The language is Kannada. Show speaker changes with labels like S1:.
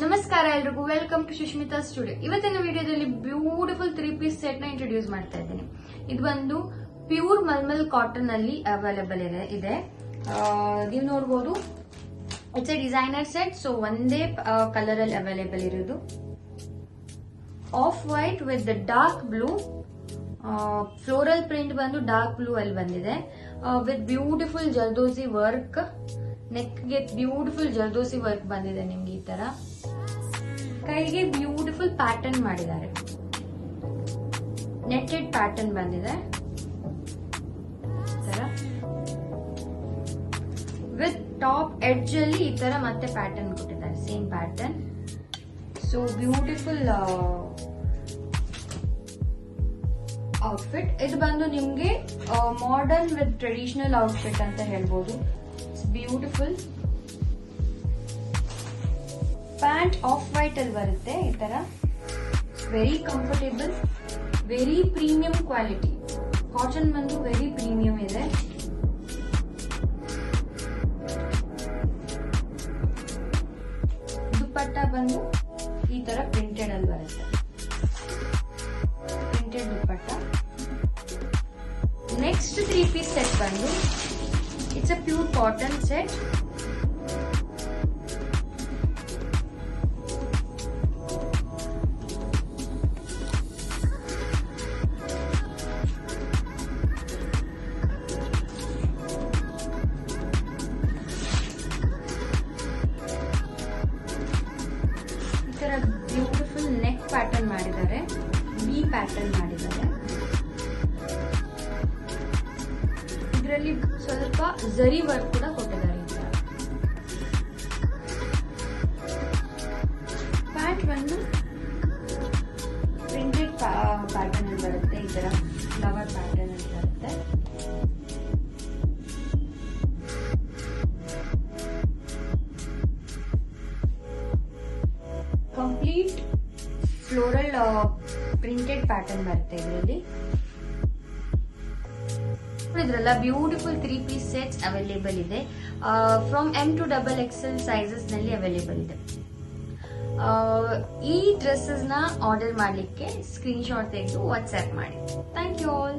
S1: ನಮಸ್ಕಾರ ಎಲ್ರಿಗೂ, ವೆಲ್ಕಮ್ ಟು ಸುಷ್ಮಿತಾ ಸ್ಟುಡಿಯೋ. ಇವತ್ತಿನ ವಿಡಿಯೋದಲ್ಲಿ ಬ್ಯೂಟಿಫುಲ್ 3 ಪೀಸ್ ಸೆಟ್ ನ ಇಂಟ್ರೊಡ್ಯೂಸ್ ಮಾಡ್ತಾ ಇದ್ದೀನಿ. ಇದು ಬಂದು ಪ್ಯೂರ್ ಮಲ್ಮಲ್ ಕಾಟನ್ ಅಲ್ಲಿ ಅವೈಲೇಬಲ್ ಇದೆ. ನೀವು ನೋಡಬಹುದು, it's a designer set. So ಒಂದೇ ಕಲರ್ ಅಲ್ಲಿ ಅವೈಲೇಬಲ್ ಇರೋದು. Off white with dark blue, floral print ಬಂದು ಡಾರ್ಕ್ ಬ್ಲೂ ಅಲ್ಲಿ ಬಂದಿದೆ. ವಿತ್ ಬ್ಯೂಟಿಫುಲ್ ಜರ್ದೋಸಿ ವರ್ಕ್, ನೆಕ್ಗೆ ಬ್ಯೂಟಿಫುಲ್ ಜರ್ದೋಸಿ ವರ್ಕ್ ಬಂದಿದೆ ನಿಮ್ಗೆ. ಈ ತರ ಕೈಗೆ ಬ್ಯೂಟಿಫುಲ್ ಪ್ಯಾಟರ್ನ್ ಮಾಡಿದ್ದಾರೆ, ನೆಟ್ಟೆಡ್ ಪ್ಯಾಟರ್ನ್ ಬಂದಿದೆ. ವಿತ್ ಟಾಪ್ ಎಡ್ಜ್ ಅಲ್ಲಿ ಈ ತರ ಮತ್ತೆ ಪ್ಯಾಟರ್ನ್ ಕೊಟ್ಟಿದ್ದಾರೆ, same pattern. So beautiful outfit. ಇದು ಬಂದು ನಿಮ್ಗೆ ಮಾಡರ್ನ್ ವಿತ್ ಟ್ರೆಡಿಷನಲ್ ಔಟ್ಫಿಟ್ ಅಂತ ಹೇಳ್ಬೋದು. It's beautiful. Pant of white ಅಲ್ಲಿ ಬರುತ್ತೆ ಈ ತರ. Very comfortable, very premium quality. Cotton ಬಂದು ವೆರಿ ಪ್ರೀಮಿಯಂ ಇದೆ. ದುಪ್ಪಟ್ಟ ಬಂದು ಈ ತರ ಪ್ರಿಂಟೆಡ್ ಅಲ್ಲಿ ಬರುತ್ತೆ, ಪ್ರಿಂಟೆಡ್ ದುಪ್ಪಟ್ಟ. ನೆಕ್ಸ್ಟ್ 3 ಪೀಸ್ ಸೆಟ್ ಬಂದು it's a pure cotton set. Beautiful neck pattern ಮಾಡಿದ್ದಾರೆ, ವಿ ಪ್ಯಾಟರ್ನ್ ಮಾಡಿದ್ದಾರೆ. ಇದರಲ್ಲಿ ಸ್ವಲ್ಪ ಜರಿ ವರ್ಕ್ ಕೂಡ ಕೊಟ್ಟಿದ್ದಾರೆ. ಈ ತರ ಪ್ಯಾಂಟ್ ಬಂದು ಪ್ರಿಂಟೆಡ್ ಪ್ಯಾಟರ್ನ್ ಅಲ್ಲಿ ಬರುತ್ತೆ. ಈ ತರ ಫ್ಲವರ್ ಪ್ಯಾಟರ್ನ್ ಅಲ್ಲಿ ಬರುತ್ತೆ. ಕಂಪ್ಲೀಟ್ ಫ್ಲೋರಲ್ ಪ್ರಿಂಟೆಡ್ ಪ್ಯಾಟರ್ನ್ ಬರುತ್ತೆ ಇದರಲ್ಲಿ. ಇದ್ರಲ್ಲ ಬ್ಯೂಟಿಫುಲ್ 3 ಪೀಸ್ ಸೆಟ್ಸ್ ಅವೈಲೇಬಲ್ ಇದೆ. From M to XXL sizes ನಲ್ಲಿ ಅವೈಲೇಬಲ್ ಇದೆ. ಈ ಡ್ರೆಸ್ಸಸ್ ನ ಆರ್ಡರ್ ಮಾಡ್ಲಿಕ್ಕೆ ಸ್ಕ್ರೀನ್ ಶಾಟ್ ತೆಗೆದು ವಾಟ್ಸ್ಆಪ್ ಮಾಡಿ. Thank you all.